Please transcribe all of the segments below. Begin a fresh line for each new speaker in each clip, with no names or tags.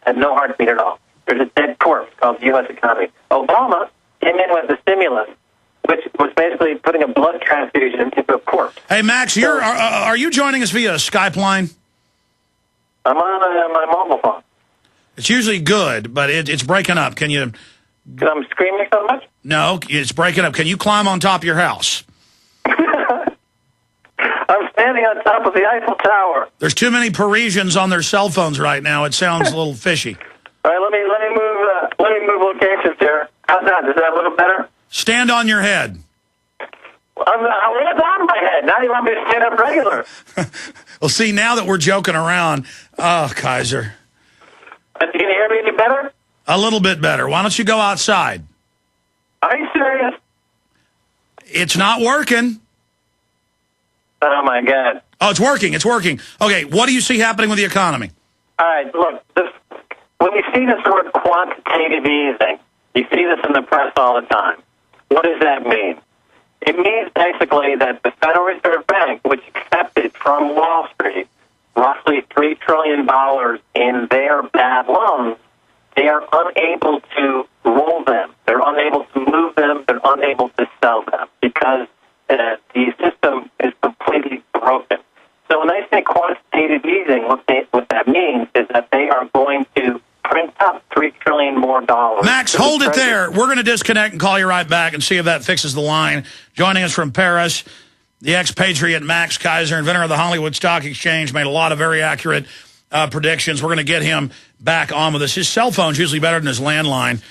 had no heartbeat at all. There's a dead corpse called the U.S. economy. Obama came in with the stimulus, which was basically putting a blood transfusion into a corpse.
Hey, Max, are you joining us via Skype line?
I'm on my mobile phone.
It's usually good, but it's breaking up. Can you...
Because I'm screaming so much?
No, it's breaking up. Can you climb on top of your house?
I'm standing on top of the Eiffel Tower.
There's too many Parisians on their cell phones right now. It sounds a little fishy.
All right, let me move locations here. How's that? Is that a little better?
Stand on your head.
I'm on my head. Now you want me to stand up regular.
Well, see, now that we're joking around, oh, Keiser.
Can you hear me any better?
A little bit better. Why don't you go outside?
Are you serious?
It's not working.
Oh, my God.
Oh, it's working. It's working. Okay, what do you see happening with the economy?
All right, look, when you see this word quantitative easing, you see this in the press all the time. What does that mean? It means basically that the Federal Reserve Bank, which accepted from Wall Street roughly $3 trillion in their bad loans, they are unable to roll them. They're unable to move them. They're unable to sell them because the system is completely broken. So when they say quantitative easing, what that means is that they are going to print up $3 trillion more.
Max, hold it there. We're going to disconnect and call you right back and see if that fixes the line. Joining us from Paris, the expatriate Max Keiser, inventor of the Hollywood Stock Exchange, made a lot of very accurate predictions. We're going to get him back on with us. His cell phone's usually better than his landline,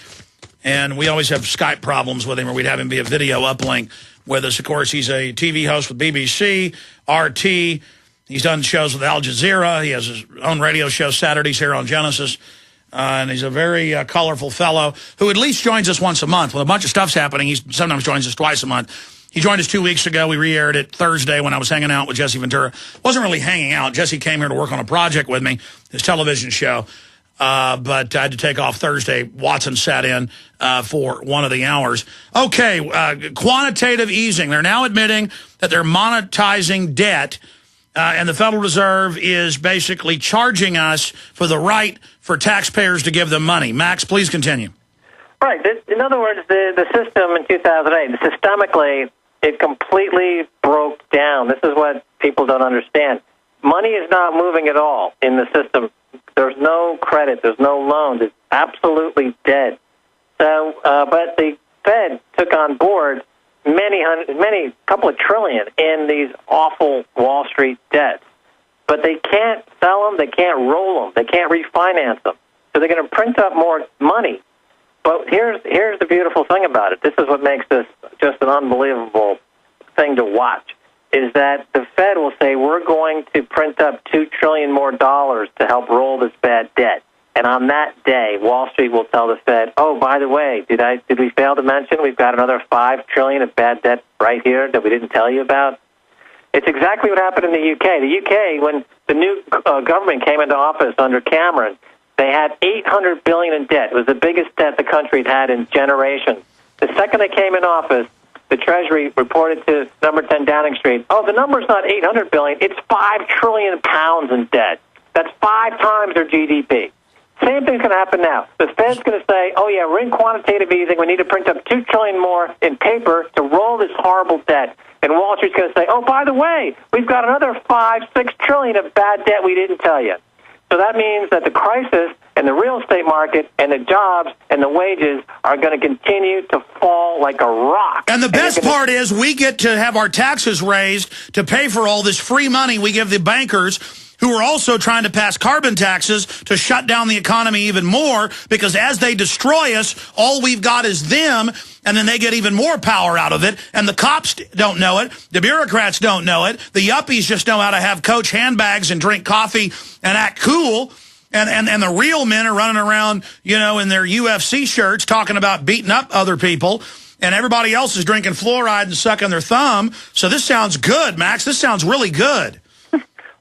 and we always have Skype problems with him, or we'd have him be a video uplink with us. Of course, he's a TV host with BBC, RT. He's done shows with Al Jazeera. He has his own radio show Saturdays here on Genesis. And he's a very colorful fellow who at least joins us once a month. When a bunch of stuff's happening, he sometimes joins us twice a month. He joined us 2 weeks ago. We re-aired it Thursday when I was hanging out with Jesse Ventura. Wasn't really hanging out. Jesse came here to work on a project with me, his television show. But I had to take off Thursday. Watson sat in for one of the hours. Okay, quantitative easing. They're now admitting that they're monetizing debt. And the Federal Reserve is basically charging us for the right for taxpayers to give them money. Max, please continue.
Right. In other words, the system in 2008, systemically, it completely broke down. This is what people don't understand. Money is not moving at all in the system. There's no credit. There's no loans. It's absolutely dead. So, but the Fed took on board many couple of trillion in these awful Wall Street debts. But they can't sell them, they can't roll them, they can't refinance them. So they're going to print up more money. But here's the beautiful thing about it. This is what makes this just an unbelievable thing to watch, is that the Fed will say, we're going to print up $2 trillion more to help roll this bad debt. And on that day, Wall Street will tell the Fed, oh, by the way, did we fail to mention we've got another $5 trillion of bad debt right here that we didn't tell you about? It's exactly what happened in the UK. The UK, when the new government came into office under Cameron, they had $800 billion in debt. It was the biggest debt the country's had in generations. The second they came in office, the Treasury reported to number 10 Downing Street, oh, the number's not $800 billion, it's 5 trillion pounds in debt. That's 5 times their GDP. Same thing's going to happen now. The Fed's going to say, oh, yeah, we're in quantitative easing. We need to print up $2 trillion more in paper to roll this horrible debt. And Wall Street's going to say, oh, by the way, we've got another $5-6 trillion of bad debt we didn't tell you. So that means that the crisis and the real estate market and the jobs and the wages are going to continue to fall like a rock.
And the best part is we get to have our taxes raised to pay for all this free money we give the bankers, who are also trying to pass carbon taxes to shut down the economy even more, because as they destroy us, all we've got is them, and then they get even more power out of it. And the cops don't know it. The bureaucrats don't know it. The yuppies just know how to have Coach handbags and drink coffee and act cool. And the real men are running around, you know, in their UFC shirts talking about beating up other people. And everybody else is drinking fluoride and sucking their thumb. So this sounds good, Max. This sounds really good.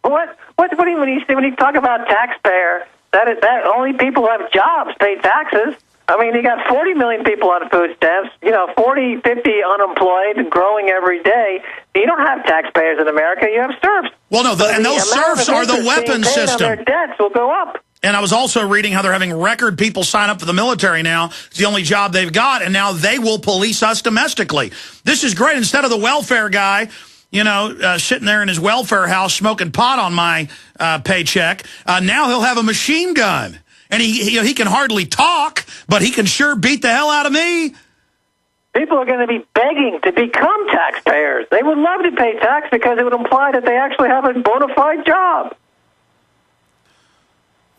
What do you when you talk about taxpayer? That only people who have jobs pay taxes. I mean, you got 40 million people on food stamps. 40, 50 unemployed and growing every day. You don't have taxpayers in America. You have serfs.
Well, no, and those serfs are the weapons system.
Their debts will go up.
And I was also reading how they're having record people sign up for the military now. It's the only job they've got, and now they will police us domestically. This is great. Instead of the welfare guy, you know, sitting there in his welfare house smoking pot on my paycheck, now he'll have a machine gun. And he can hardly talk, but he can sure beat the hell out of me.
People are going to be begging to become taxpayers. They would love to pay tax because it would imply that they actually have a bona fide job.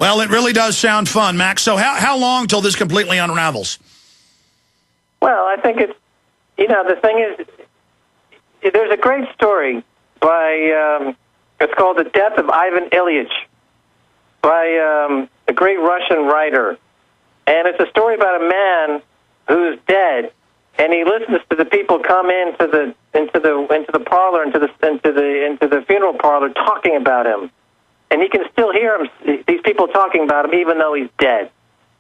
Well, it really does sound fun, Max. So how long till this completely unravels?
Well, I think it's, you know, the thing is, there's a great story by, it's called The Death of Ivan Ilyich, by a great Russian writer. And it's a story about a man who's dead, and he listens to the people come into the parlor, into the funeral parlor, talking about him. And he can still hear him, these people talking about him, even though he's dead.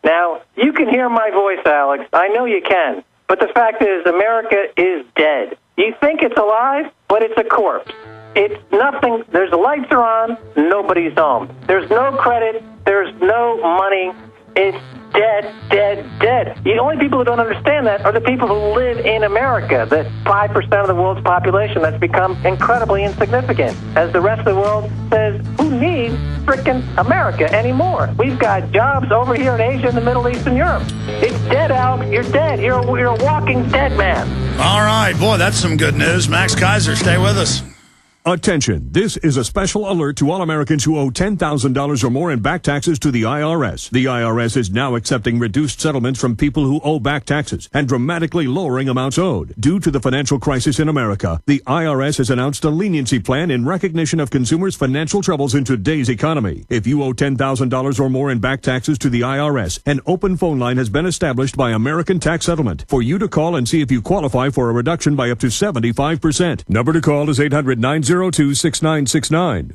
Now, you can hear my voice, Alex. I know you can. But the fact is, America is dead. You think it's alive, but it's a corpse. It's nothing. There's the lights are on. Nobody's home. There's no credit. There's no money. It's dead, dead, dead. The only people who don't understand that are the people who live in America, the 5% of the world's population that's become incredibly insignificant. As the rest of the world says, who needs frickin' America anymore? We've got jobs over here in Asia, in the Middle East, and Europe. It's dead out. You're dead. You're a walking dead man.
All right. Boy, that's some good news. Max Keiser, stay with us.
Attention, this is a special alert to all Americans who owe $10,000 or more in back taxes to the IRS. The IRS is now accepting reduced settlements from people who owe back taxes and dramatically lowering amounts owed. Due to the financial crisis in America, the IRS has announced a leniency plan in recognition of consumers' financial troubles in today's economy. If you owe $10,000 or more in back taxes to the IRS, an open phone line has been established by American Tax Settlement for you to call and see if you qualify for a reduction by up to 75%. Number to call is 800-902-6969.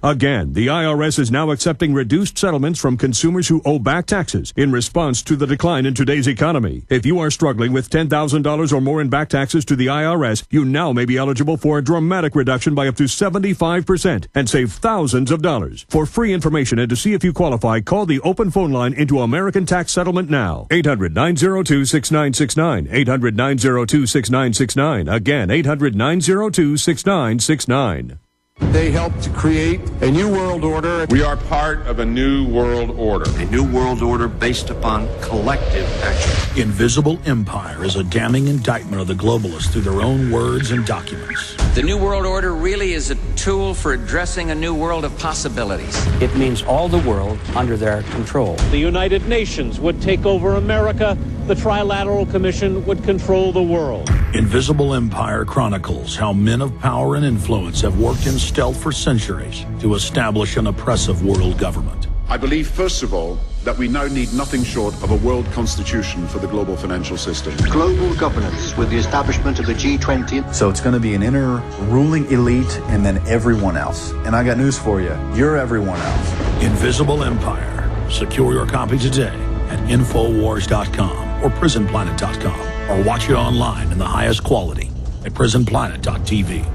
Again, the IRS is now accepting reduced settlements from consumers who owe back taxes in response to the decline in today's economy. If you are struggling with $10,000 or more in back taxes to the IRS, you now may be eligible for a dramatic reduction by up to 75% and save thousands of dollars. For free information and to see if you qualify, call the open phone line into American Tax Settlement now. 800-902-6969. 800-902-6969. Again, 800-902-6969.
They helped to create a new world order.
We are part of a new world order.
A new world order based upon collective action.
Invisible Empire is a damning indictment of the globalists through their own words and documents.
The new world order really is a tool for addressing a new world of possibilities.
It means all the world under their control.
The United Nations would take over America. The Trilateral Commission would control the world.
Invisible Empire chronicles how men of power and influence have worked in stealth for centuries to establish an oppressive world government.
I believe, first of all, that we now need nothing short of a world constitution for the global financial system.
Global governance with the establishment of the G20.
So it's going to be an inner ruling elite and then everyone else. And I got news for you. You're everyone else.
Invisible Empire. Secure your copy today at Infowars.com or PrisonPlanet.com or watch it online in the highest quality at PrisonPlanet.tv.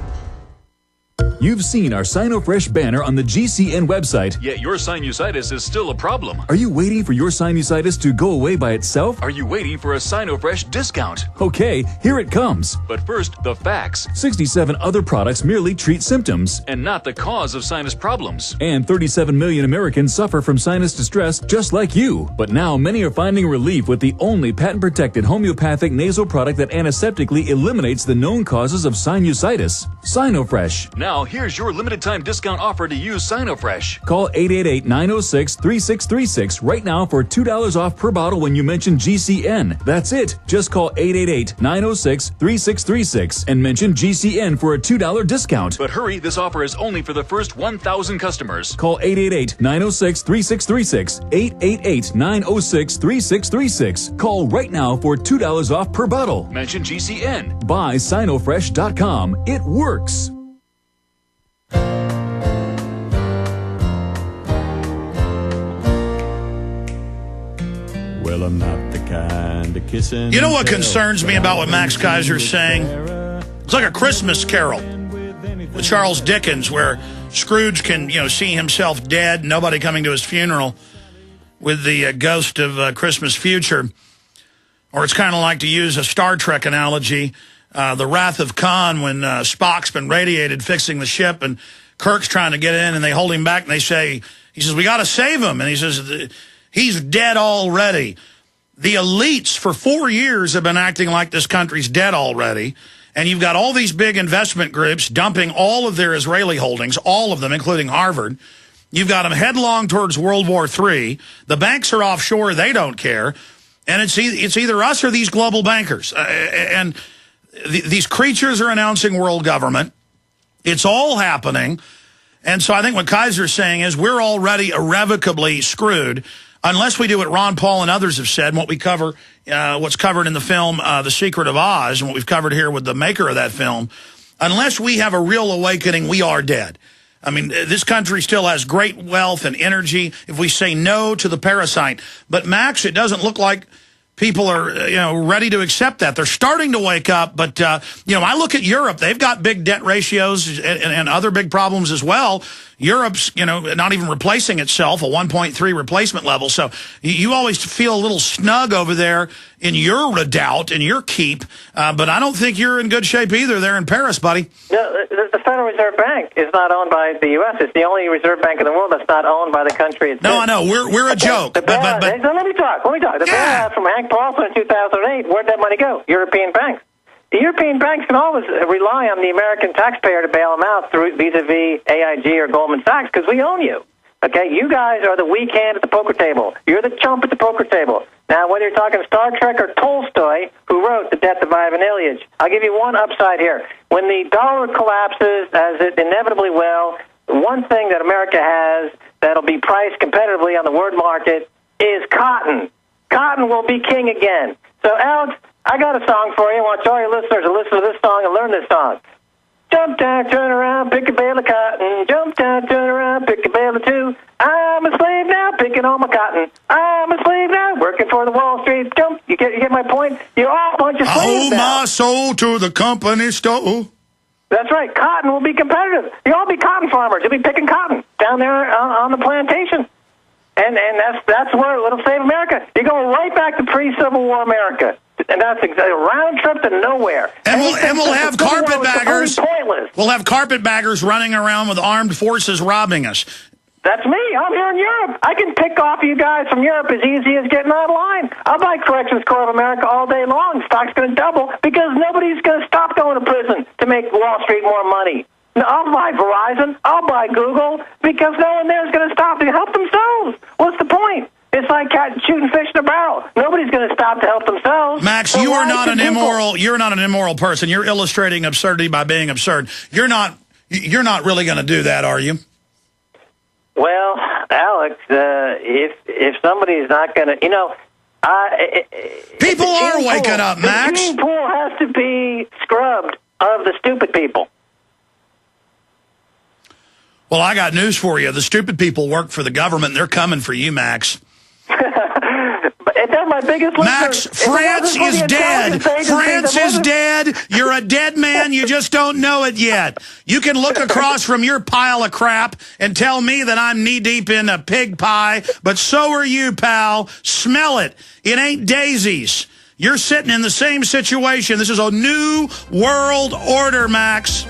You've seen our SinoFresh banner on the GCN website.
Yet your sinusitis is still a problem.
Are you waiting for your sinusitis to go away by itself?
Are you waiting for a SinoFresh discount?
Okay, here it comes.
But first, the facts.
67 other products merely treat symptoms
and not the cause of sinus problems.
And 37 million Americans suffer from sinus distress just like you. But now many are finding relief with the only patent-protected homeopathic nasal product that antiseptically eliminates the known causes of sinusitis. SinoFresh.
Now, here's your limited time discount offer to use SinoFresh.
Call 888-906-3636 right now for $2 off per bottle when you mention GCN. That's it. Just call 888-906-3636 and mention GCN for a $2 discount.
But hurry, this offer is only for the first 1,000 customers.
Call 888-906-3636. 888-906-3636. Call right now for $2 off per bottle.
Mention GCN.
Buy SinoFresh.com. It works.
Well, I'm not the kind of kissing.
You know what concerns me about what Max Keiser's saying? It's like a Christmas Carol with Charles Dickens, where Scrooge can, see himself dead, nobody coming to his funeral. with the ghost of Christmas future. Or it's kind of like, to use a Star Trek analogy, the Wrath of Khan, when Spock's been radiated fixing the ship and Kirk's trying to get in and they hold him back and they say, he says, we got to save him. And he says, he's dead already. The elites for 4 years have been acting like this country's dead already. And you've got all these big investment groups dumping all of their Israeli holdings, all of them, including Harvard. You've got them headlong towards World War III. The banks are offshore. They don't care. And it's either us or these global bankers. And these creatures are announcing world government. It's all happening. And so I think what Keiser's saying is we're already irrevocably screwed unless we do what Ron Paul and others have said, and what we cover, what's covered in the film The Secret of Oz, and what we've covered here with the maker of that film. Unless we have a real awakening, we are dead. I mean, this country still has great wealth and energy if we say no to the parasite. But, Max, it doesn't look like people are, ready to accept that. They're starting to wake up. But, I look at Europe. They've got big debt ratios and other big problems as well. Europe's, not even replacing itself, a 1.3 replacement level. So you always feel a little snug over there in your redoubt, in your keep. But I don't think you're in good shape either there in Paris, buddy.
No, the Federal Reserve Bank is not owned by the U.S. It's the only reserve bank in the world that's not owned by the country itself.
No, I know. We're a joke.
Let me talk. The bailout from Hank Paulson in 2008, where'd that money go? European banks. The European banks can always rely on the American taxpayer to bail them out through vis-a-vis AIG or Goldman Sachs because we own you. Okay, you guys are the weak hand at the poker table. You're the chump at the poker table. Now, whether you're talking Star Trek or Tolstoy, who wrote The Death of Ivan Ilyich, I'll give you one upside here. When the dollar collapses, as it inevitably will, one thing that America has that'll be priced competitively on the world market is cotton. Cotton will be king again. So, Alex, I got a song for you. I want all your listeners to listen to this song and learn this song. Jump down, turn around, pick a bale of cotton. Jump down, turn around, pick a bale of two. I'm a slave now, picking all my cotton. I'm a slave now, working for the Wall Street. Jump, you get my point? You're all a bunch of slaves now.
I owe my soul to the company store.
That's right. Cotton will be competitive. You'll all be cotton farmers. You'll be picking cotton down there on the plantation. And that's where it'll save America. You go right back to pre-Civil War America. And that's exactly a round trip to nowhere.
And we'll have carpetbaggers. We'll have carpetbaggers running around with armed forces robbing us.
That's me. I'm here in Europe. I can pick off you guys from Europe as easy as getting online. I'll buy Corrections Corps of America all day long. Stock's going to double because nobody's going to stop going to prison to make Wall Street more money. I'll buy Verizon. I'll buy Google because no one there is going to stop to help themselves. What's the point? It's like shooting fish in a barrel. Nobody's going to stop to help themselves.
Max, you are not an immoral. You're not an immoral person. You're illustrating absurdity by being absurd. You're not really going to do that, are you?
Well, Alex, if somebody's not going to,
people are waking up, Max.
The gene pool has to be scrubbed of the stupid people.
Well, I got news for you. The stupid people work for the government. They're coming for you, Max.
That's my biggest
Max, France is dead. France is dead. You're a dead man. You just don't know it yet. You can look across from your pile of crap and tell me that I'm knee-deep in a pig pie, but so are you, pal. Smell it. It ain't daisies. You're sitting in the same situation. This is a new world order, Max.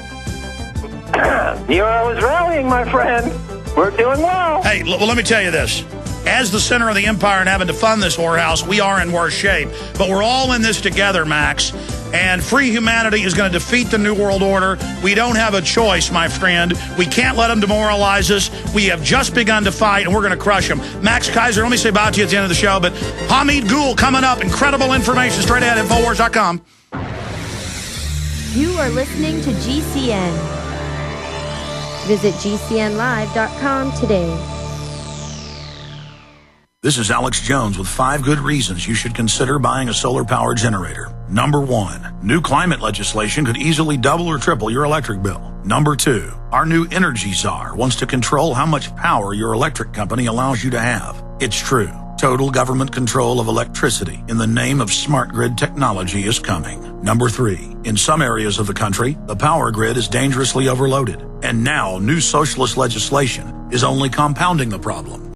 Euro is rallying, my friend. We're doing well.
Hey, well, let me tell you this. As the center of the empire and having to fund this whorehouse, we are in worse shape. But we're all in this together, Max. And free humanity is going to defeat the New World Order. We don't have a choice, my friend. We can't let them demoralize us. We have just begun to fight, and we're going to crush them. Max Keiser, let me say bye to you at the end of the show. But Hamid Gul coming up. Incredible information straight ahead at Infowars.com.
You are listening to GCN. Visit GCNlive.com today.
This is Alex Jones with 5 good reasons you should consider buying a solar power generator. Number 1, new climate legislation could easily double or triple your electric bill. Number 2, our new energy czar wants to control how much power your electric company allows you to have. It's true. Total government control of electricity in the name of smart grid technology is coming. Number 3, in some areas of the country, the power grid is dangerously overloaded. And now new socialist legislation is only compounding the problem.